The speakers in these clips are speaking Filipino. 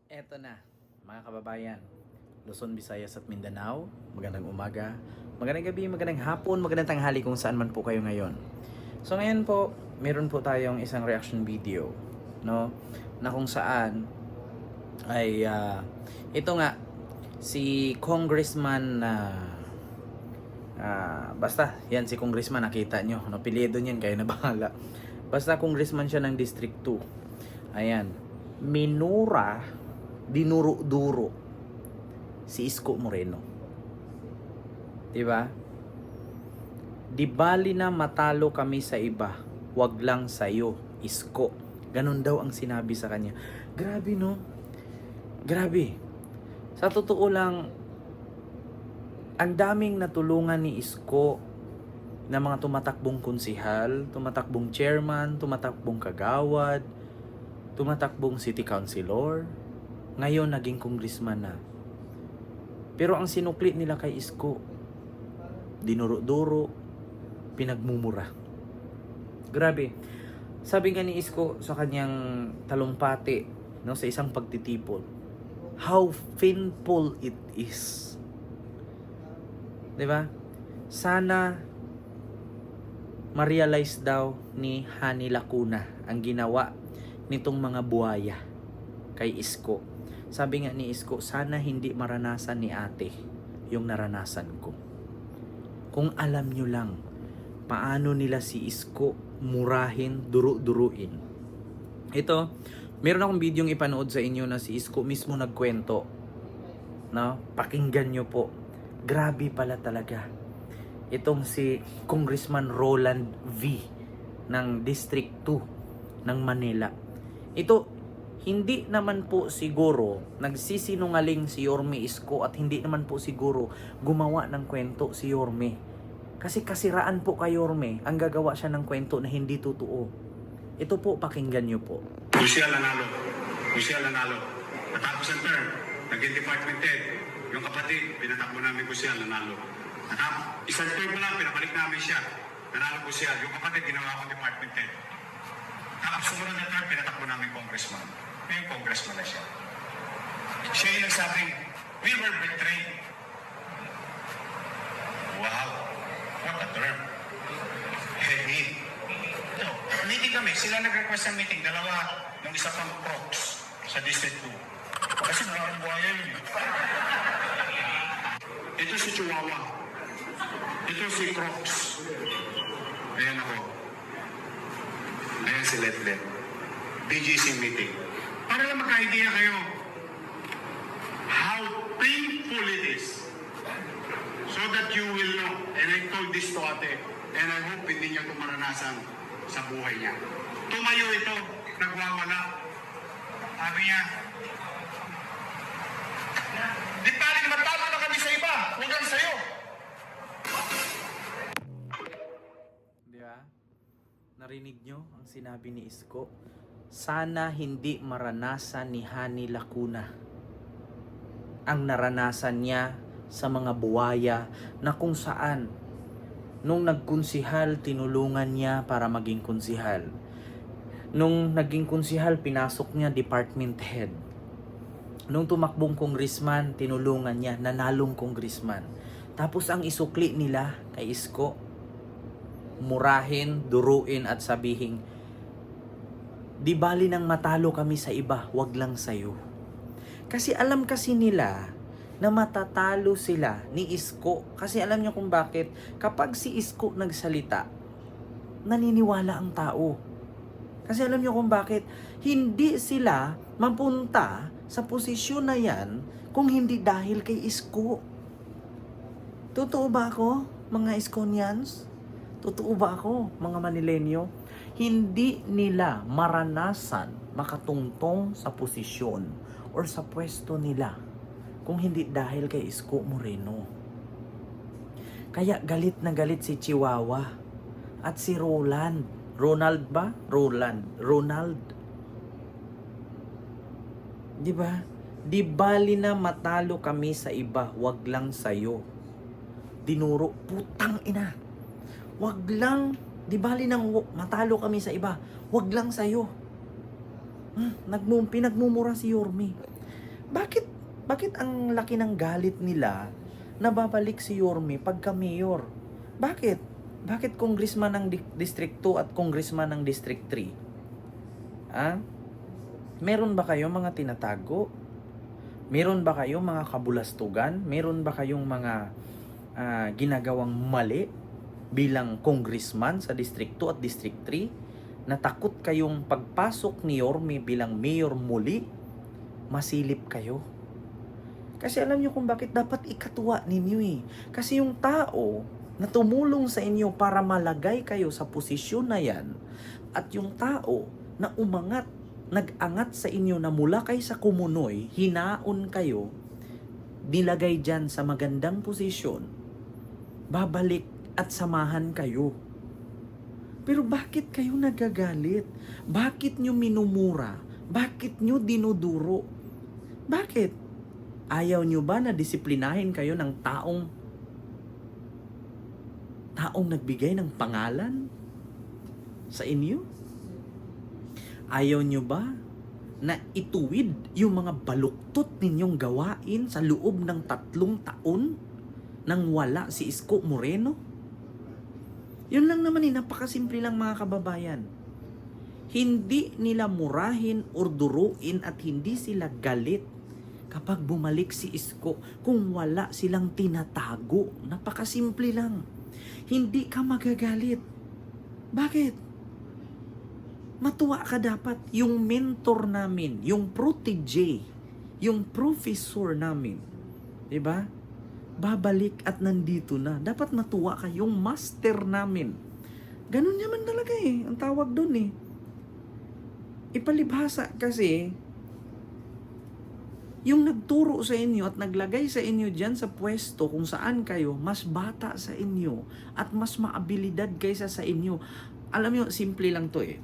Eto na, mga kababayan. Luzon, Visayas at Mindanao. Magandang umaga, magandang gabi, magandang hapon, magandang tanghali kung saan man po kayo ngayon. So ngayon po, meron po tayong isang reaction video, no? Na kung saan ay ito nga si Congressman na basta yan si Congressman, nakita nyo, no? Apelyido niyan, kayo na bahala. Basta Congressman siya ng District 2. Ayan, dinuro-duro si Isko Moreno. 'Di ba? Di bali na matalo kami sa iba, wag lang sa'yo, Isko. Ganun daw ang sinabi sa kanya. Grabe, no? Grabe. Sa totoo lang, ang daming natulungan ni Isko na mga tumatakbong konsihal, tumatakbong chairman, tumatakbong kagawad, tumatakbong city councilor, ngayon naging congressman na. Pero ang sinukli nila kay Isko, dinuro-duro, pinagmumura. Grabe. Sabi nga ni Isko sa kanyang talumpati, no, sa isang pagtitipon, how painful it is. 'Di ba? Sana ma-realize daw ni Hani Lacuna ang ginawa nitong mga buhaya kay Isko. Sabi nga ni Isko, sana hindi maranasan ni ate yung naranasan ko. Kung alam nyo lang paano nila si Isko murahin, duru-duruin. Ito, meron akong videong ipanood sa inyo na si Isko mismo nagkwento. No? Pakinggan nyo po. Grabe pala talaga. Itong si Congressman Roland V ng District 2 ng Manila. Ito, hindi naman po siguro nagsisinungaling si Yorme Isko at hindi naman po siguro gumawa ng kwento si Yorme. Kasi kasiraan po kay Yorme ang gagawa siya ng kwento na hindi totoo. Ito po, pakinggan nyo po. Kusyal nanalo. Kusyal nanalo. Natapos ang term. Naging department head. Yung kapatid, pinatakbo namin Kusyal nanalo. Isang term pa lang, pinabalik namin siya. Nanalo Kusyal. Yung kapatid, ginawa akong department head. Tapos sumunod na term, pinatakbo namin congressman. Ngayon congressman na siya. Siya yung nagsabing, we were betrayed. Wow. What a term. Heavy. No, meeting kami. Sila nag-request ng meeting. Dalawa, ng isa pang props sa District 2. Kasi maraming buhaya yun. Ito si Chihuahua. Ito si Crocs. Ayan ako. Ayan si Letlet. BGC meeting. Para lang magka-idea kayo how painful it is. So that you will know. And I told this to ate. And I hope hindi niya ito maranasan sa buhay niya. Tumayo ito. Nagwawala. Sabi niya, di pa rin matalo na kami sa iba. Huwag lang sa'yo. Di ba? Narinig nyo ang sinabi ni Isko? Sana hindi maranasan ni Hani Lacuna ang naranasan niya sa mga buwaya na kung saan nung nagkonsihal, tinulungan niya para maging konsihal. Nung naging konsihal, pinasok niya department head. Nung tumakbong congressman, tinulungan niya, nanalong congressman. Tapos ang isukli nila kay Isko, murahin, duruin at sabihin, di bali nang matalo kami sa iba, wag lang sa'yo. Kasi alam kasi nila na matatalo sila ni Isko. Kasi alam niyo kung bakit? Kapag si Isko nagsalita, naniniwala ang tao. Kasi alam niyo kung bakit? Hindi sila mapunta sa posisyon na yan kung hindi dahil kay Isko. Totoo ba ako, mga Iskonians? Totoo ba ako, mga Manilenyo? Hindi nila maranasan makatungtong sa posisyon or sa pwesto nila kung hindi dahil kay Isko Moreno. Kaya galit na galit si Chihuahua at si Roland. Ronald ba? Ronald. Di ba? Di bali na matalo kami sa iba, wag lang sa'yo. Dinuro, putang ina. Wag lang, di bali nang matalo kami sa iba, wag lang sa'yo. Pinagmumura si Yorme. Bakit, bakit ang laki ng galit nila na babalik si Yorme pagka mayor? Bakit? Bakit congressman ng District 2 at congressman ng District 3? Ah? Meron ba kayo mga tinatago? Meron ba kayong mga kabulastugan? Meron ba kayong mga ginagawang mali bilang congressman sa District 2 at District 3? Natakot kayong pagpasok ni Yorme bilang mayor muli? Masilip kayo. Kasi alam nyo kung bakit dapat ikatuwa ninyo eh. Kasi yung tao na tumulong sa inyo para malagay kayo sa posisyon na yan, at yung tao na umangat, nag-angat sa inyo na mula kay sa kumunoy, hinaon kayo, nilagay dyan sa magandang posisyon, babalik at samahan kayo. Pero bakit kayo nagagalit? Bakit nyo minumura? Bakit nyo dinuduro? Bakit? Ayaw nyo ba na disiplinahin kayo ng taong nagbigay ng pangalan sa inyo? Ayaw nyo ba na ituwid yung mga baluktot ninyong gawain sa loob ng 3 taon nang wala si Isko Moreno? Yun lang naman napakasimple lang mga kababayan. Hindi nila murahin or duruin at hindi sila galit kapag bumalik si Isko kung wala silang tinatago. Napakasimple lang. Hindi ka magagalit. Bakit? Matuwa ka dapat. Yung mentor namin, yung protege, yung professor namin, diba? Babalik at nandito na. Dapat matuwa ka. Yung master namin. Ganun naman talaga eh. Ang tawag doon eh. Ipalibhasa kasi yung nagturo sa inyo at naglagay sa inyo dyan sa pwesto kung saan kayo, mas bata sa inyo at mas maabilidad kaysa sa inyo. Alam nyo, simple lang to eh.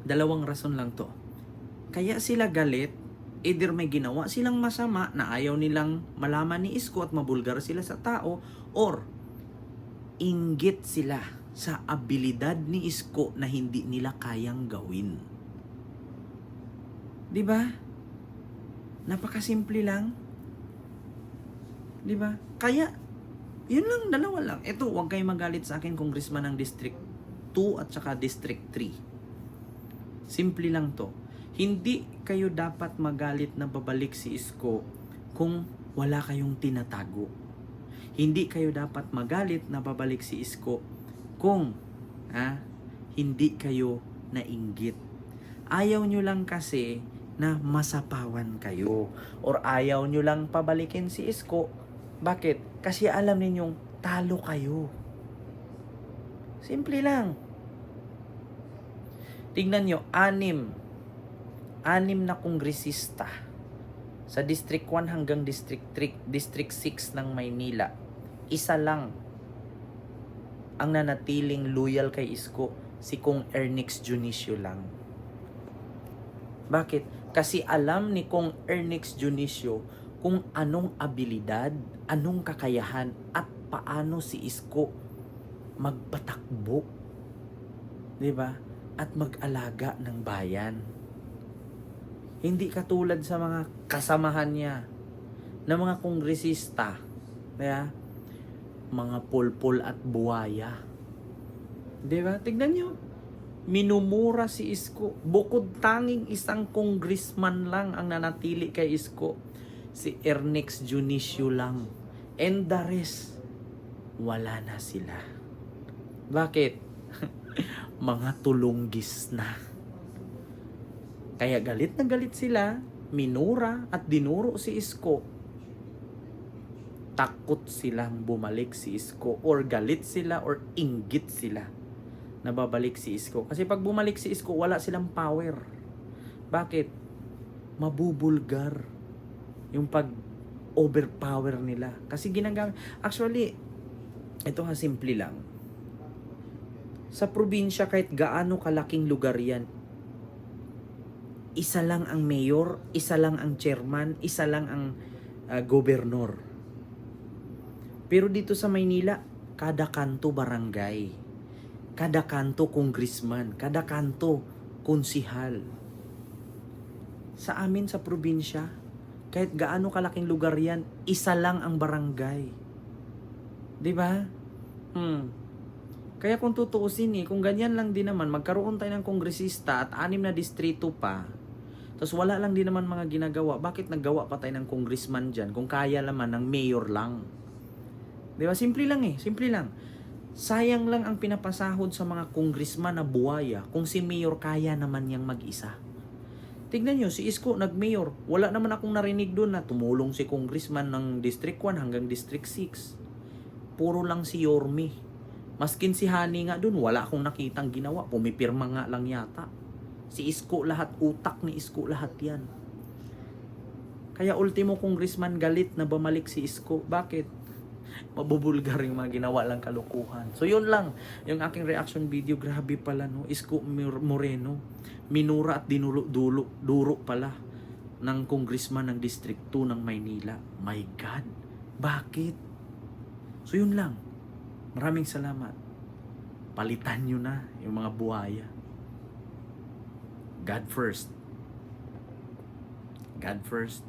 2 rason lang to. Kaya sila galit, either may ginawa silang masama na ayaw nilang malaman ni Isko at mabulgar sila sa tao, or inggit sila sa abilidad ni Isko na hindi nila kayang gawin. Diba? Napakasimple lang. Diba? Kaya, yun lang, 2 lang. Ito, huwag kayong magalit sa akin, congressman ng District 2 at saka District 3. Simple lang to. Hindi kayo dapat magalit na babalik si Isko kung wala kayong tinatago. Hindi kayo dapat magalit na babalik si Isko kung hindi kayo nainggit. Ayaw nyo lang kasi na masapawan kayo. Or ayaw nyo lang pabalikin si Isko. Bakit? Kasi alam ninyong talo kayo. Simple lang. Tingnan nyo, 6 na kongresista sa District 1 hanggang District 3, District 6 ng Maynila. Isa lang ang nanatiling loyal kay Isko, si Kong Ernix Junicio lang. Bakit? Kasi alam ni Kong Ernix Junicio kung anong abilidad, anong kakayahan, at paano si Isko magpatakbo. Diba? At mag-alaga ng bayan. Hindi katulad sa mga kasamahan niya na mga kongresista, mga pulpul at buwaya. Diba? Tignan nyo. Minumura si Isko. Bukod tanging isang congressman lang ang nanatili kay Isko. Si Ernix Junicio lang. And the rest, wala na sila. Bakit? Mga tulunggis na. Kaya galit na galit sila, minura at dinuro si Isko. Takot silang bumalik si Isko, or galit sila or inggit sila na babalik si Isko. Kasi pag bumalik si Isko, wala silang power. Bakit? Mabubulgar yung pag-overpower nila. Kasi ginagamit. Actually, ito nga simple lang. Sa probinsya, kahit gaano kalaking lugar yan, isa lang ang mayor, isa lang ang chairman, isa lang ang gobernador. Pero dito sa Maynila, kada kanto barangay, kada kanto congressman, kada kanto konsihal. Sa amin sa probinsya, Kahit gaano kalaking lugar yan, isa lang ang barangay. Di ba? Kaya kung tutuusin kung ganyan lang din naman, magkaroon tayo ng kongresista at 6 na distrito pa, tapos wala lang din naman mga ginagawa, bakit naggawa pa tayo ng congressman dyan kung kaya naman ng mayor lang? Di ba? Simple lang simple lang. Sayang lang ang pinapasahod sa mga congressman na buwaya kung si mayor kaya naman niyang mag-isa. Tignan nyo, si Isko nag-mayor. Wala naman akong narinig doon na tumulong si congressman ng District 1 hanggang District 6. Puro lang si Yorme. Maskin si Hani nga doon, wala akong nakitang ginawa. Pumipirma nga lang yata. Si Isko lahat, utak ni Isko lahat yan. Kaya ultimo congressman galit na bumalik si Isko. Bakit? Mabubulgar yung mga ginawa lang kalukuhan. So yun lang, yung aking reaction video. Grabe pala no, Isko Moreno. Minura at duro pala ng congressman ng District 2 ng Maynila. My God, bakit? So yun lang. Maraming salamat. Palitan nyo na yung mga buhaya. God first. God first.